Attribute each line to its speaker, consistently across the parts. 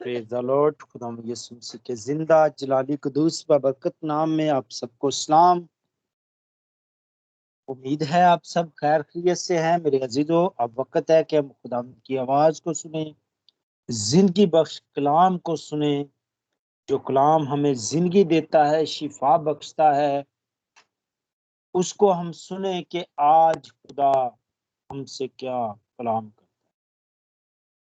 Speaker 1: Praise the Lord. खुदा यीशु मसीह के जिंदा जलाली कुदूस बरकत नाम में आप सबको सलाम। उम्मीद है आप सब खैर खैरियत से हैं। मेरे अजीजों, अब वक्त है कि हम खुदा की आवाज को सुने, जिंदगी बख्श कलाम को सुने, जो कलाम हमें जिंदगी देता है, शिफा बख्शता है। उसको हम सुने कि आज खुदा हमसे क्या कलाम करता है।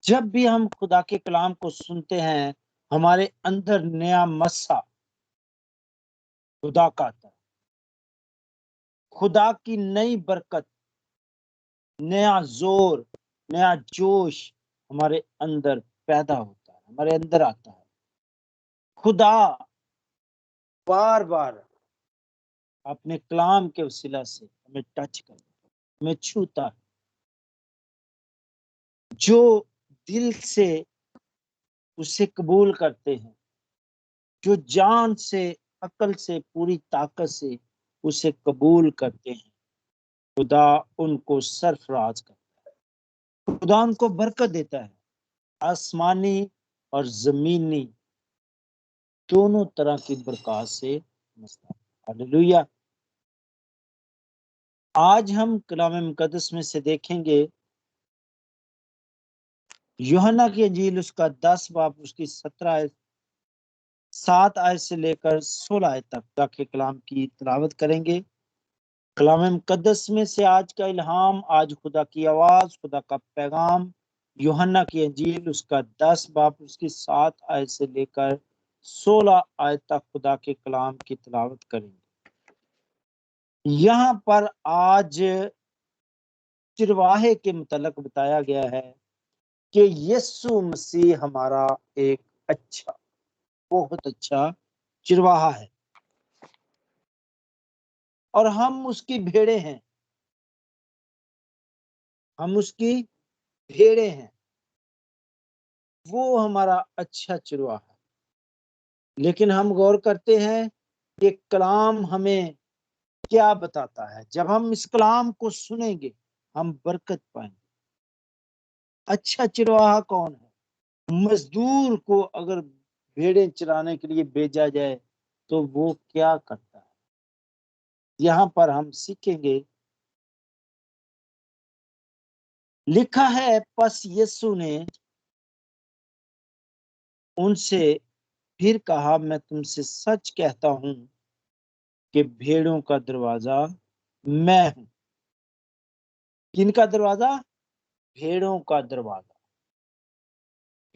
Speaker 1: जब भी हम खुदा के कलाम को सुनते हैं, हमारे अंदर नया मस्सा खुदा का आता है। खुदा की नई बरकत, नया जोर, नया जोश हमारे अंदर पैदा होता है, हमारे अंदर आता है। खुदा बार बार अपने कलाम के वसीला से हमें टच करता है, हमें छूता है। जो दिल से उसे कबूल करते हैं, जो जान से, अकल से, पूरी ताकत से उसे कबूल करते हैं, खुदा उनको सरफराज करता है। खुदा उनको बरकत देता है, आसमानी और जमीनी दोनों तरह की बरकत से मस्ता। हालेलुया। आज हम कलाम मुकद्दस में से देखेंगे यूहन्ना की अंजील, उसका 10 बाब, उसकी 7 आयत से लेकर 16 आयत तक जाके कलाम की तिलावत करेंगे। कलाम मुकद्दस में से आज का इल्हाम, आज खुदा की आवाज, खुदा का पैगाम, यूहन्ना की अंजील, उसका 10 बाब, उसकी 7 आयत से लेकर 16 आयत तक खुदा के कलाम की तिलावत करेंगे। यहाँ पर आज चिरवाहे के मुतल्लिक बताया गया है कि यीशु मसीह हमारा एक अच्छा, बहुत अच्छा चिरवाहा है और हम उसकी भेड़े हैं। हम उसकी भेड़े हैं। वो हमारा अच्छा चिरवाहा है। लेकिन हम गौर करते हैं कि कलाम हमें क्या बताता है। जब हम इस कलाम को सुनेंगे, हम बरकत पाएंगे। अच्छा चिरवाहा कौन है? मजदूर को अगर भेड़ें चराने के लिए भेजा जाए तो वो क्या करता है? यहाँ पर हम सीखेंगे। लिखा है, पस यीशु ने उनसे फिर कहा, मैं तुमसे सच कहता हूं कि भेड़ों का दरवाजा मैं हूं। किनका दरवाजा? भेड़ों का दरवाजा।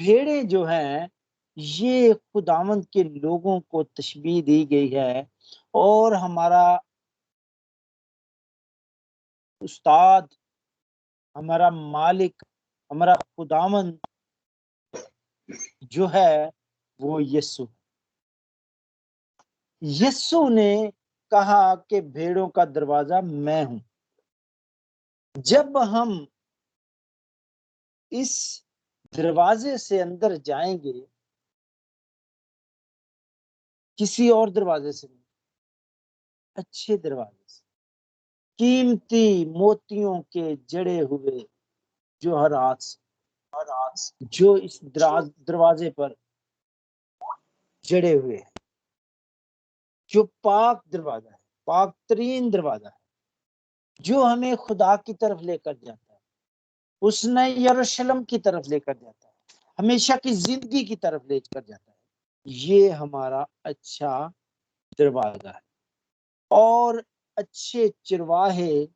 Speaker 1: भेड़ें जो हैं, ये खुदावंद के लोगों को तशबीह दी गई है। और हमारा उस्ताद, हमारा मालिक, हमारा खुदावंद जो है वो यीशु। यीशु ने कहा कि भेड़ों का दरवाजा मैं हूं। जब हम इस दरवाजे से अंदर जाएंगे, किसी और दरवाजे से नहीं, अच्छे दरवाजे से, कीमती मोतियों के जड़े हुए जो हर जो इस दरवाजे पर जड़े हुए हैं, जो पाक दरवाजा है, पाक तरीन दरवाजा है, जो हमें खुदा की तरफ लेकर जाता है, उसने यरूशलेम की तरफ लेकर जाता है, हमेशा की जिंदगी की तरफ लेकर जाता है। ये हमारा अच्छा दरवाजा है। और अच्छे चिरवाहे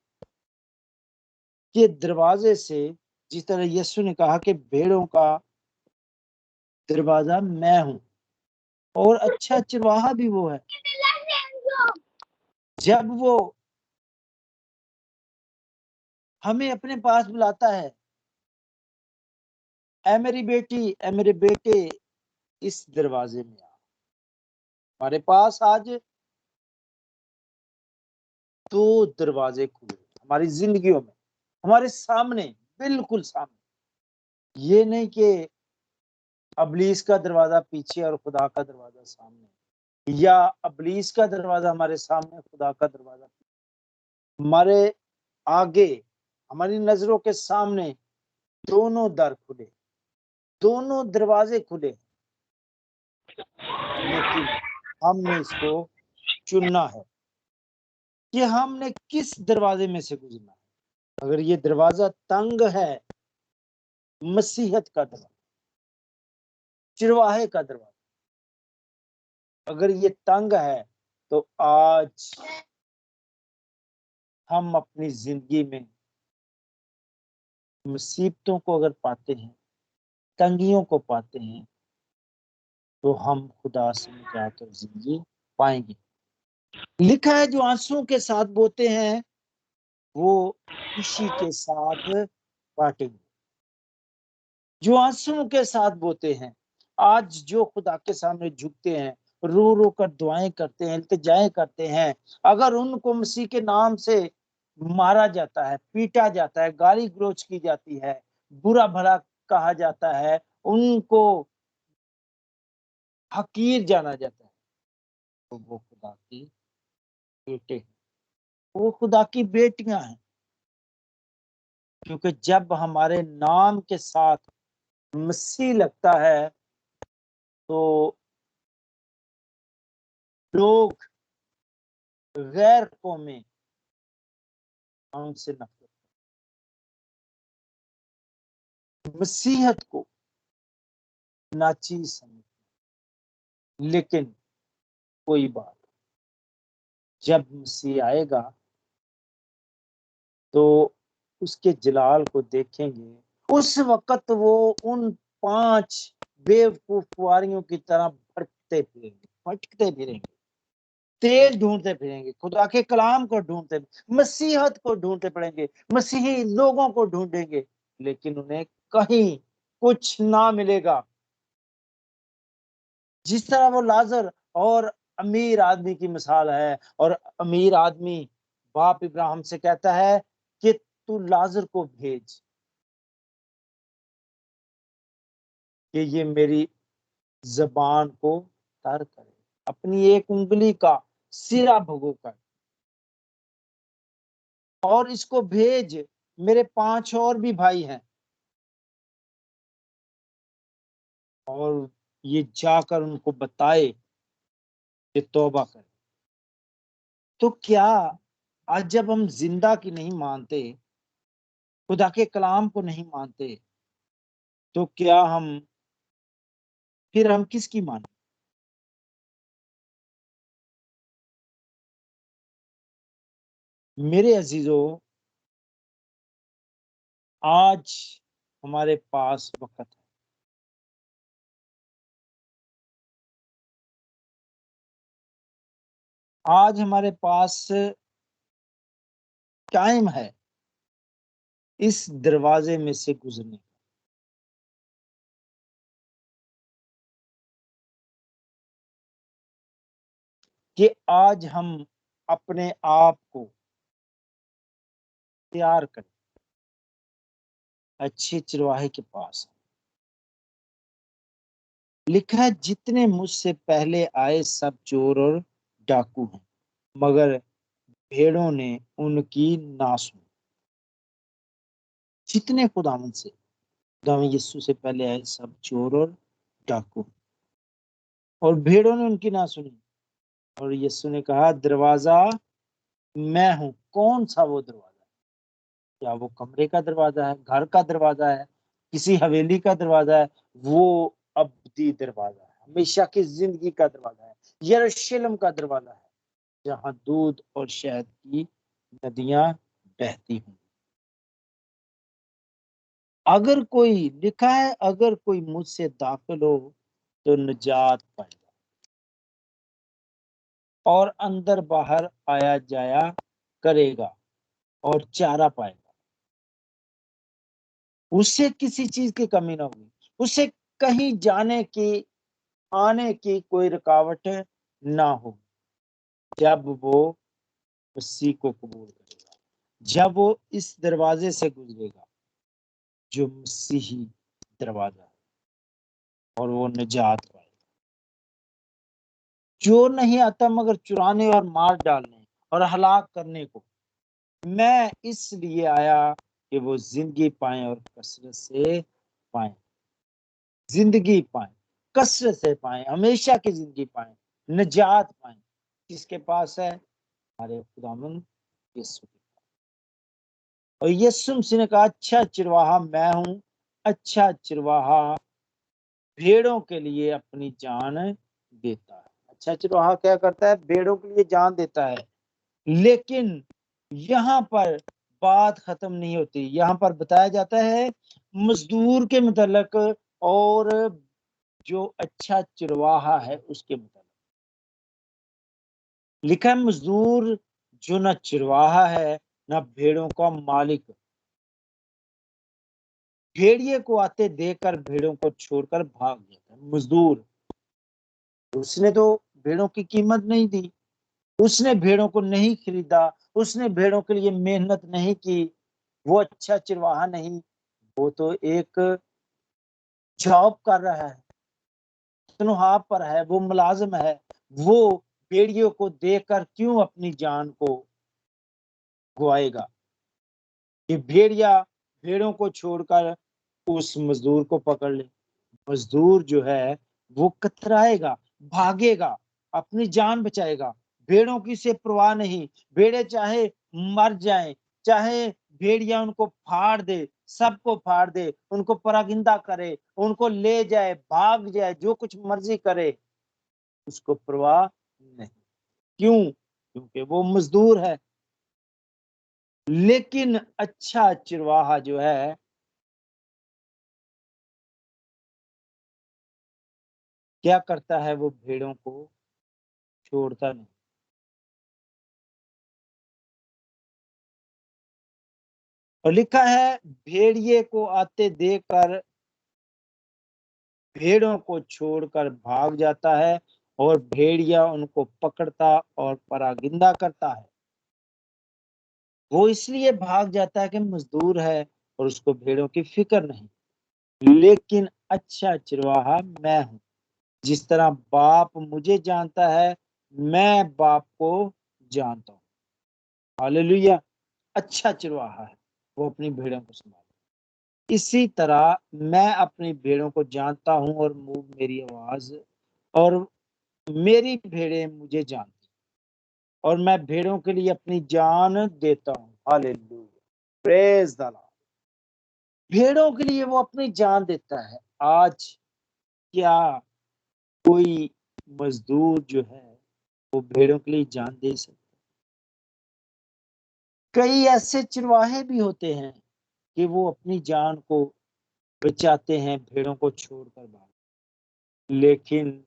Speaker 1: के दरवाजे से, जिस तरह यीशु ने कहा कि भेड़ों का दरवाजा मैं हूं, और अच्छा चिरवाहा भी वो है। जब वो हमें अपने पास बुलाता है, ऐ मेरी बेटी, ऐ मेरे बेटे, इस दरवाजे में आ। हमारे पास आज 2 दरवाजे खुले हमारी जिंदगियों में, हमारे सामने, बिल्कुल सामने। ये नहीं कि अबलीस का दरवाजा पीछे और खुदा का दरवाजा सामने, या अबलीस का दरवाजा हमारे सामने, खुदा का दरवाजा हमारे आगे, हमारी नजरों के सामने। दोनों दर खुले, दोनों दरवाजे खुले। लेकिन हमने इसको चुनना है कि हमने किस दरवाजे में से गुजरना है। अगर ये दरवाजा तंग है, मसीहत का दरवाजा, चिरवाहे का दरवाजा, अगर ये तंग है, तो आज हम अपनी जिंदगी में मुसीबतों को अगर पाते हैं, तंगियों को पाते हैं, तो हम खुदा से निजात और जिंदगी पाएंगे। लिखा है, जो आंसुओं के साथ बोते हैं वो खुशी के साथ बांटेंगे। जो आंसुओं के साथ बोते हैं, आज जो खुदा के सामने झुकते हैं, रो रो कर दुआएं करते हैं, इल्तिजाएं करते हैं, अगर उनको मसीह के नाम से मारा जाता है, पीटा जाता है, गाली गलौज की जाती है, बुरा भला कहा जाता है, उनको हकीर जाना जाता है, तो वो खुदा की बेटे हैं, वो खुदा की बेटियां हैं। क्योंकि जब हमारे नाम के साथ मसीह लगता है, तो लोग, गैर कौमें उनसे नफरत, मसीहत को नाचीज समझ। लेकिन कोई बात, जब मसीह आएगा तो उसके जलाल को देखेंगे, उस वक्त वो उन 5 बेवकूफ कुंवारियों की तरह भटकते फिरेंगे, तेल ढूंढते फिरेंगे, खुदा के कलाम को ढूंढते, मसीहत को ढूंढते पड़ेंगे, मसीही लोगों को ढूंढेंगे, लेकिन उन्हें कहीं कुछ ना मिलेगा। जिस तरह वो लाजर और अमीर आदमी की मिसाल है, और अमीर आदमी बाप इब्राहिम से कहता है कि तू लाजर को भेज कि ये मेरी जबान को तर करे, अपनी एक उंगली का सिरा भगो कर, और इसको भेज, मेरे 5 और भी भाई हैं, और ये जाकर उनको बताए कि तौबा करें। तो क्या आज जब हम जिंदा की नहीं मानते, खुदा के कलाम को नहीं मानते, तो क्या हम फिर हम किसकी माने? मेरे अजीजों, आज हमारे पास वक्त है, आज हमारे पास टाइम है इस दरवाजे में से गुजरने का। कि आज हम अपने आप को तैयार करें, अच्छे चरवाहे के पास। लिखा है, जितने मुझसे पहले आए सब चोर और डाकू हैं, मगर भेड़ों ने उनकी ना सुनी। जितने खुदावन यीशु से पहले आए सब चोर और डाकू, और भेड़ों ने उनकी ना सुनी। और यीशु ने कहा, दरवाजा मैं हूं। कौन सा वो दरवाजा? क्या वो कमरे का दरवाजा है, घर का दरवाजा है, किसी हवेली का दरवाजा है? वो अब्दी दरवाजा है, हमेशा की जिंदगी का दरवाजा है, यरूशलेम का दरवाजा है, जहां दूध और शहद की नदियां बहती हूँ। अगर कोई, लिखा है, अगर कोई मुझसे दाखिल हो तो निजात पाएगा, और अंदर बाहर आया जाया करेगा, और चारा पाएगा। उससे किसी चीज की कमी ना होगी, उससे कहीं जाने की, आने की कोई रुकावट ना हो, जब वो मसीह को कबूल करेगा, जब वो इस दरवाजे से गुजरेगा जो मसीही दरवाजा है, और वो निजात पाएगा। चोर नहीं आता मगर चुराने और मार डालने और हलाक करने को, मैं इसलिए आया कि वो जिंदगी पाए और कसरत से पाए, जिंदगी पाए। कसरत से पाए, हमेशा की जिंदगी पाए, निजात पाए। किसके पास है? हमारे खुदावंद यीशु के पास। और यीशु मसीह ने कहा, अच्छा चिरवाहा मैं हूं, अच्छा चिरवाहा भेड़ों के लिए अपनी जान देता है। अच्छा चिरवाहा क्या करता है? भेड़ों के लिए जान देता है। लेकिन यहाँ पर बात खत्म नहीं होती। यहाँ पर बताया जाता है मजदूर के मुतल्लक, और जो अच्छा चिरवाहा है उसके मुतल्लक लिखा है, मजदूर जो न चिरवाहा है न भेड़ों का मालिक, भेड़िए को आते देकर भेड़ों को छोड़कर भाग जाता है। मजदूर, उसने तो भेड़ों की कीमत नहीं दी, उसने भेड़ों को नहीं खरीदा, उसने भेड़ों के लिए मेहनत नहीं की, वो अच्छा चिरवाहा नहीं। वो तो एक जॉब कर रहा है, तनख्वाह पर है, वो मुलाजिम है। वो भेड़ियों को देखकर क्यों अपनी जान को गवाएगा? कि भेड़िया भेड़ों को छोड़कर उस मजदूर को पकड़ ले। मजदूर जो है वो कतराएगा, भागेगा, अपनी जान बचाएगा। भेड़ों की से परवाह नहीं। भेड़े चाहे मर जाएं, चाहे भेड़िया उनको फाड़ दे, सबको फाड़ दे, उनको परागिंदा करे, उनको ले जाए, भाग जाए, जो कुछ मर्जी करे, उसको परवाह नहीं। क्यों? क्योंकि वो मजदूर है। लेकिन अच्छा चिरवाहा जो है, क्या करता है? वो भेड़ों को छोड़ता नहीं। और लिखा है, भेड़िए को आते देखकर भेड़ों को छोड़कर भाग जाता है, और भेड़िया उनको पकड़ता और परागिंदा करता है। वो इसलिए भाग जाता है कि मजदूर है और उसको भेड़ों की फिक्र नहीं। लेकिन अच्छा चिरवाहा मैं हूं। जिस तरह बाप मुझे जानता है, मैं बाप को जानता हूं। हालेलुया। अच्छा चिरवाहा है, वो अपनी भेड़ों को संभालता है। इसी तरह मैं अपनी भेड़ों को जानता हूं, और मुंह मेरी आवाज, और मेरी भेड़ें मुझे जानती, और मैं भेड़ों के लिए अपनी जान देता हूं। Hallelujah, praise the Lord. भेड़ों के लिए वो अपनी जान देता है। आज क्या कोई मजदूर जो है वो भेड़ों के लिए जान दे सकता? कई ऐसे चिरवाहे भी होते हैं कि वो अपनी जान को बचाते हैं भेड़ों को छोड़कर भाग। लेकिन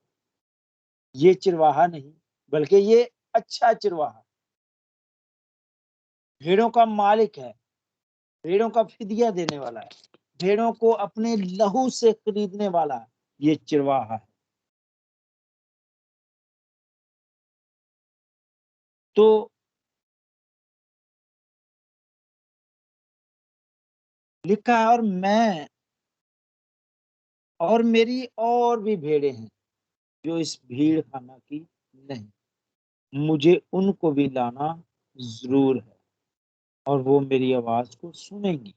Speaker 1: ये चिरवाहा नहीं, बल्कि ये अच्छा चिरवाहा भेड़ों का मालिक है, भेड़ों का फिदिया देने वाला है, भेड़ों को अपने लहू से खरीदने वाला है। ये चिरवाहा है। तो लिखा है, और मेरी और भी भेड़ें हैं जो इस भीड़ खाना की नहीं, मुझे उनको भी लाना जरूर है, और वो मेरी आवाज को सुनेंगी।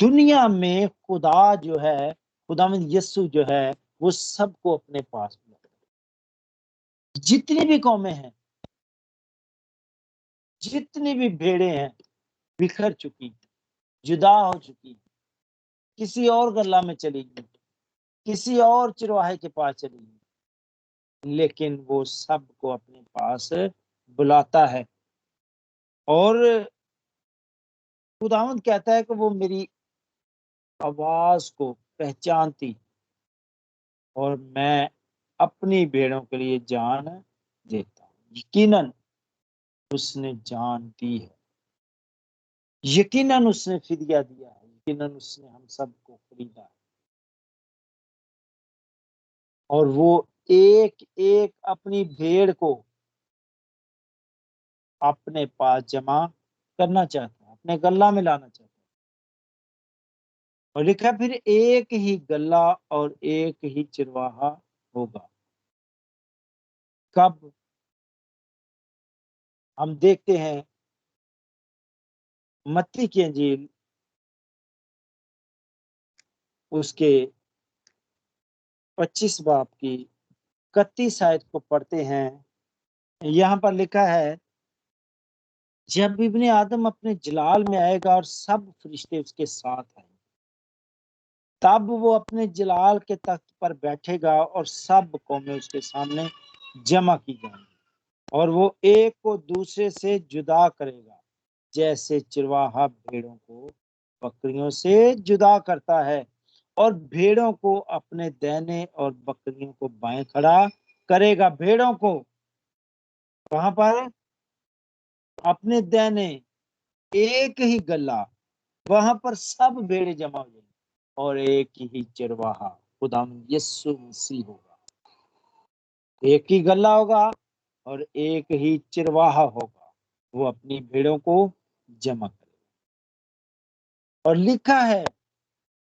Speaker 1: दुनिया में खुदा जो है, खुदावंद यीशु जो है, वो सबको अपने पास बुलाता है। जितनी भी कौमें हैं, जितनी भी भेड़ें हैं, बिखर चुकी, जुदा हो चुकी, किसी और गल्ला में चली गई, किसी और चिरवाहे के पास चली गई, लेकिन वो सबको अपने पास बुलाता है। और खुदावंद कहता है कि वो मेरी आवाज को पहचानती, और मैं अपनी भेड़ों के लिए जान देता हूँ। यकीनन उसने जान दी है, यकीनन उसने फिदिया दिया है, यकीनन उसने हम सबको खरीदा है। और वो एक एक अपनी भेड़ को अपने पास जमा करना चाहता है, अपने गल्ला में लाना चाहता है। और लिखा है, फिर एक ही गल्ला और एक ही चिरवाहा होगा। कब? हम देखते हैं मत्ती की अंजील उसके 25 बाब की 31 आयत को पढ़ते हैं। यहाँ पर लिखा है, जब इब्ने आदम अपने जलाल में आएगा और सब फरिश्ते उसके साथ आएंगे, तब वो अपने जलाल के तख्त पर बैठेगा और सब कौमें उसके सामने जमा की जाएंगी, और वो एक को दूसरे से जुदा करेगा, जैसे चिरवाहा भेड़ों को बकरियों से जुदा करता है, और भेड़ों को अपने दाहिने और बकरियों को बाएं खड़ा करेगा। भेड़ों को वहां पर अपने दाहिने, एक ही गला, वहां पर सब भेड़े जमा हो जाएंगे, और एक ही चिरवाहा खुदा यीशु मसीह होगा। एक ही गला होगा और एक ही चिरवाहा होगा, वो अपनी भेड़ों को जमा करेगा। और लिखा है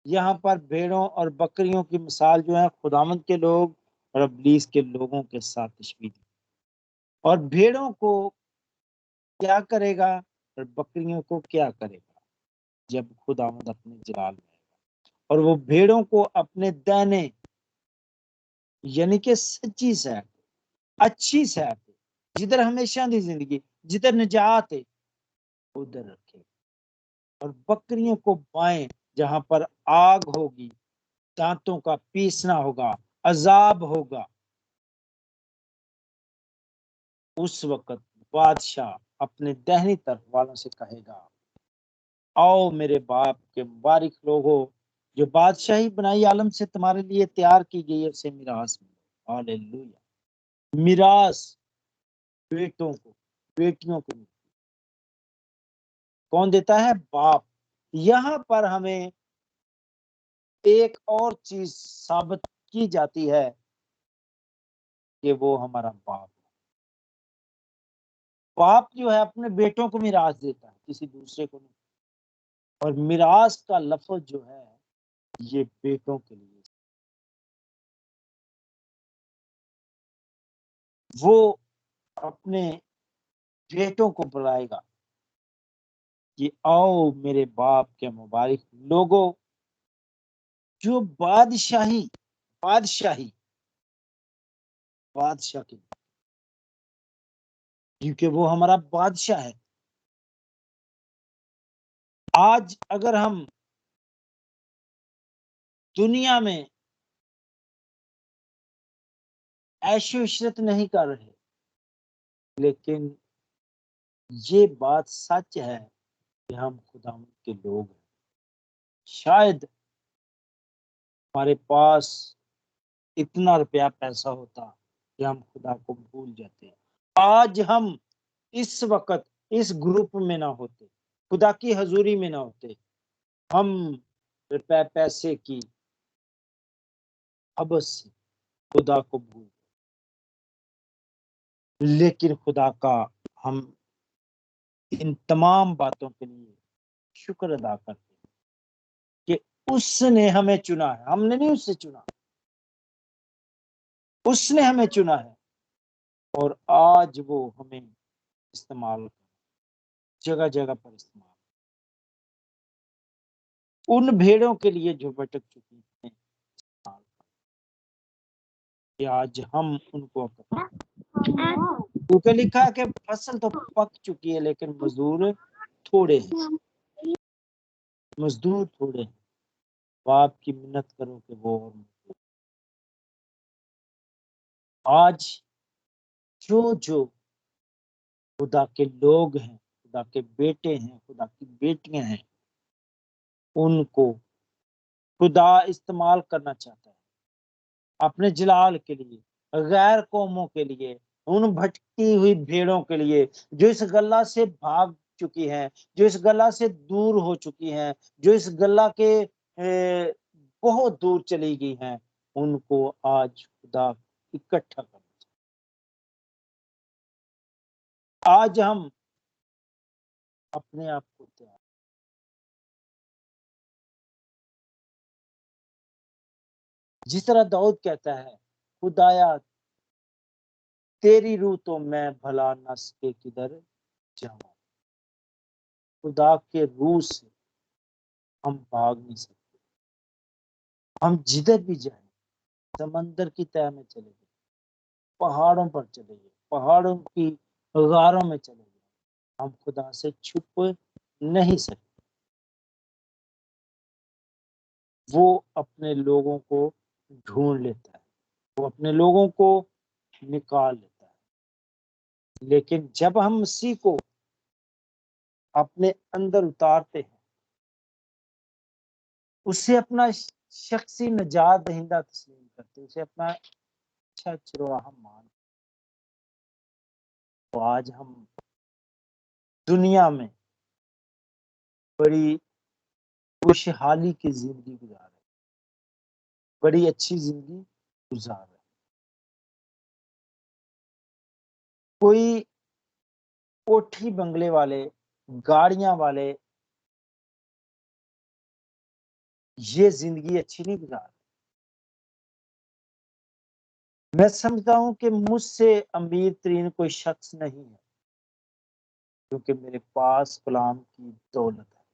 Speaker 1: यहाँ पर भेड़ों और बकरियों की मिसाल जो है खुदावंद के लोग और इब्लीस के लोगों के साथ तशबीह दी। और भेड़ों को क्या करेगा और बकरियों को क्या करेगा, जब खुदावंद अपने जलाल में आएगा, और वो भेड़ों को अपने दाहिने, यानी कि सच्ची सैर, अच्छी सैर, जिधर हमेशा की जिंदगी, जिधर निजात है, उधर रखेगा, और बकरियों को बाएं, जहां पर आग होगी, दांतों का पीसना होगा, अजाब होगा। उस वक्त बादशाह अपने दाहिनी तरफ वालों से कहेगा, आओ मेरे बाप के मुबारक लोगो, जो बादशाही बनाई आलम से तुम्हारे लिए तैयार की गई है, उसे मिरास मिलो। हालेलुया। मिरास बेटों को, बेटियों को कौन देता है? बाप। यहाँ पर हमें एक और चीज साबित की जाती है कि वो हमारा बाप है। बाप जो है अपने बेटों को मिरास देता है, किसी दूसरे को नहीं। और मिरास का लफ्ज जो है ये बेटों के लिए, वो अपने बेटों को बुलाएगा कि आओ मेरे बाप के मुबारक लोगों, जो बादशाही, बादशाही, बादशाह की, क्योंकि वो हमारा बादशाह है। आज अगर हम दुनिया में ऐशो इशरत नहीं कर रहे, लेकिन ये बात सच है कि हम खुदा के लोग हैं। शायद हमारे पास इतना रुपया पैसा होता कि हम खुदा को भूल जाते हैं। आज हम इस वक्त इस ग्रुप में ना होते, खुदा की हजूरी में ना होते, हम रुपए पैसे की हवस से खुदा को भूल, लेकिन खुदा का हम इन तमाम बातों के लिए शुक्र अदा करते हैं कि उसने हमें चुना है। हमने नहीं उससे चुना, उसने हमें चुना है, और आज वो हमें इस्तेमाल, जगह जगह पर इस्तेमाल, उन भेड़ों के लिए जो भटक चुकी हैं, कि आज हम उनको, क्योंकि लिखा है कि फसल तो पक चुकी है लेकिन मजदूर थोड़े हैं, मजदूर थोड़े हैं। बाप की मिन्नत करो कि वो और मजदूर। आज जो जो खुदा के लोग हैं, खुदा के बेटे हैं, खुदा की बेटियां हैं, उनको खुदा इस्तेमाल करना चाहता है अपने जलाल के लिए, गैर कौमों के लिए, उन भटकी हुई भेड़ों के लिए जो इस गल्ला से भाग चुकी हैं, जो इस गल्ला से दूर हो चुकी हैं, जो इस गल्ला के बहुत दूर चली गई हैं। उनको आज खुदा इकट्ठा करना। आज हम अपने आप को तैयार, जिस तरह दाऊद कहता है, खुदाया तेरी रूह तो मैं भला न सके किधर जाऊं। खुदा के रूह से हम भाग नहीं सकते। हम जिधर भी जाएं, समंदर की तह में चले गए, पहाड़ों पर चले गए, पहाड़ों की गारों में चले गए, हम खुदा से छुप नहीं सकते। वो अपने लोगों को ढूंढ लेता है, वो अपने लोगों को निकाल लेता है। लेकिन जब हम मसीह को अपने अंदर उतारते हैं, उसे अपना शख्सी निजात दहिंदा तस्लीम करते, उसे अपना अच्छा चरवाहा मान, तो आज हम दुनिया में बड़ी खुशहाली की जिंदगी गुजार रहे हैं, बड़ी अच्छी जिंदगी गुजार रहे हैं। कोई कोठी बंगले वाले, गाड़ियां वाले ये जिंदगी अच्छी नहीं गुजार रहे। मैं समझता हूं कि मुझसे अमीर तरीन कोई शख्स नहीं है, क्योंकि मेरे पास गुलाम की दौलत है,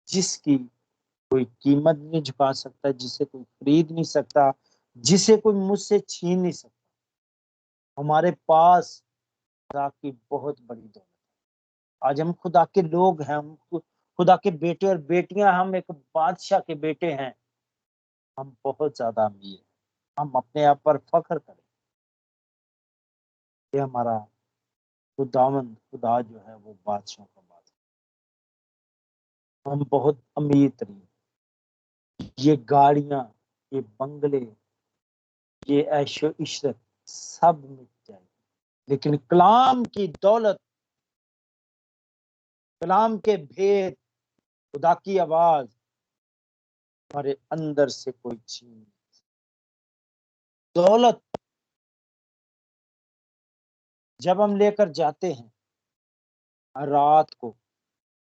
Speaker 1: जिसकी कोई कीमत नहीं झुका सकता, जिसे कोई खरीद नहीं सकता, जिसे कोई मुझसे छीन नहीं सकता। हमारे पास खुदा की बहुत बड़ी दौलत है। आज हम खुदा के लोग हैं, हम खुदा के बेटे और बेटियां, हम एक बादशाह के बेटे हैं। हम बहुत ज्यादा अमीर हैं। हम अपने आप पर फख्र करें, ये हमारा खुदावंद खुदा जो है वो बादशाह का बादशाह। हम बहुत अमीर तरीन, ये गाड़ियां, ये बंगले, ये ऐशो इशरत सब मिट जाएगी, लेकिन कलाम की दौलत, कलाम के भेद, खुदा की आवाज हमारे अंदर से कोई छीन नहीं। दौलत जब हम लेकर जाते हैं, रात को,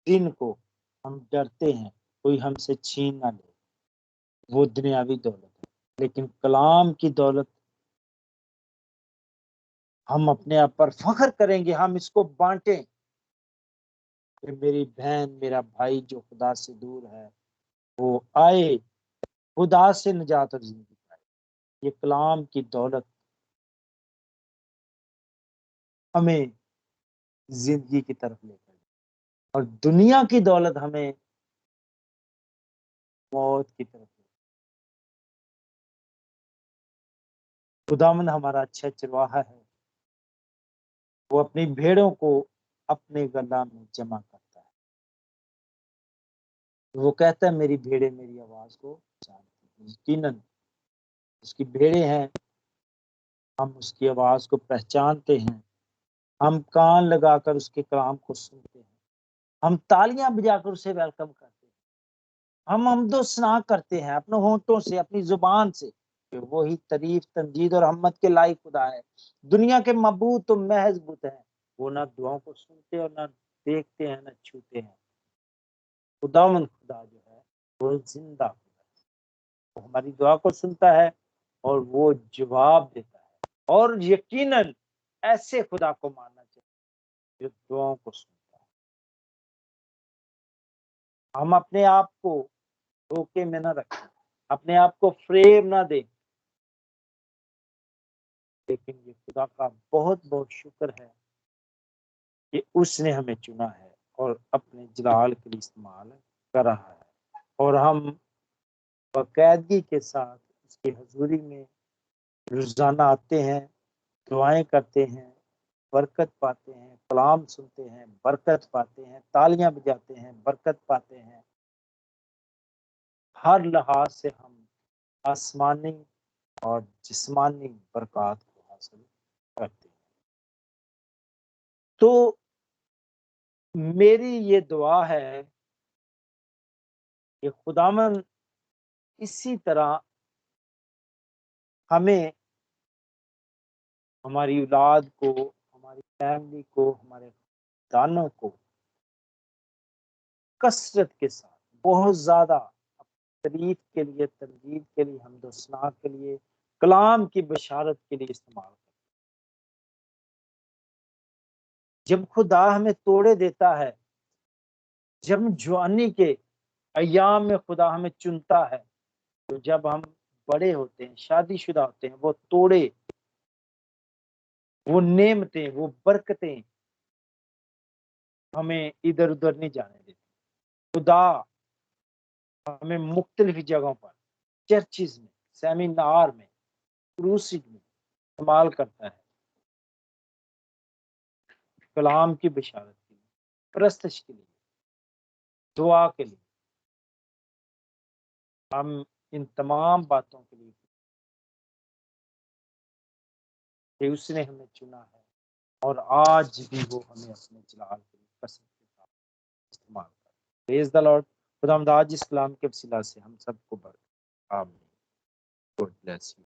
Speaker 1: दिन को, हम डरते हैं कोई हमसे छीन ना ले, वो दुनियावी दौलत है। लेकिन कलाम की दौलत, हम अपने आप पर फख्र करेंगे, हम इसको बांटें कि मेरी बहन, मेरा भाई जो खुदा से दूर है, वो आए, खुदा से निजात और जिंदगी पाए। ये कलाम की दौलत हमें जिंदगी की तरफ लेकर, और दुनिया की दौलत हमें मौत की तरफ ले। खुदावंद हमारा अच्छा चरवाहा है, वो अपनी भेड़ों को अपने गला में जमा करता है। वो कहता है मेरी भेड़ें मेरी आवाज को जानती हैं। यकीनन उसकी भेड़ें हैं, हम उसकी आवाज को पहचानते हैं, हम कान लगाकर उसके कलाम को सुनते हैं, हम तालियां बजाकर उसे वेलकम करते हैं, हम हमदो सना करते हैं अपने होंठों से, अपनी जुबान से कि वही तारीफ, तमजीद और रहमत के लायक खुदा है। दुनिया के मबूद तो महज बुत हैं, वो ना दुआओं को सुनते और ना देखते हैं, ना छूते हैं। खुदावंद खुदा जो है वो जिंदा खुदा है, वो हमारी दुआ को सुनता है और वो जवाब देता है। और यकीनन ऐसे खुदा को मानना चाहिए जो दुआओं को सुनता है। हम अपने आप को धोखे में ना रखें, अपने आप को फ्रेब ना दें, लेकिन ये खुदा का बहुत बहुत शुक्र है कि उसने हमें चुना है और अपने जलाल के लिए इस्तेमाल कर रहा है। और हम बाकायदगी के साथ उसकी हजूरी में रोजाना आते हैं, दुआएं करते हैं, बरकत पाते हैं, कलाम सुनते हैं, बरकत पाते हैं, तालियां बजाते हैं, बरकत पाते हैं। हर लिहाज से हम आसमानी और जिस्मानी बरकत को हासिल करते हैं। तो मेरी ये दुआ है कि खुदावन इसी तरह हमें, हमारी औलाद को, हमारी फैमिली को, हमारे दानों को कसरत के साथ, बहुत ज्यादा तारीफ के लिए, तमजीद के लिए, हमदोसना के लिए, कलाम की बशारत के लिए इस्तेमाल करें। जब खुदा हमें तोड़े देता है, जब जवानी के अयाम में खुदा हमें चुनता है, तो जब हम बड़े होते हैं, शादीशुदा होते हैं, वो तोड़े, वो नेमतें, वो बरकतें हमें इधर उधर नहीं जाने देती। खुदा हमें मुख्तलिफ जगहों पर, चर्चिज में, सेमिनार में, क्रूसिड में इस्तेमाल करता है, कलाम की बिशारत के लिए, प्रस्तश के लिए, दुआ के लिए। हम इन तमाम बातों के लिए कि उसने हमें चुना है और आज भी वो हमें अपने जलाल के लिए पसंद के साथ इस्तेमाल करता है। Praise the Lord. खुदावंद आज इस कलाम के वसीला से हम सबको बरकत। आमीन। God bless you.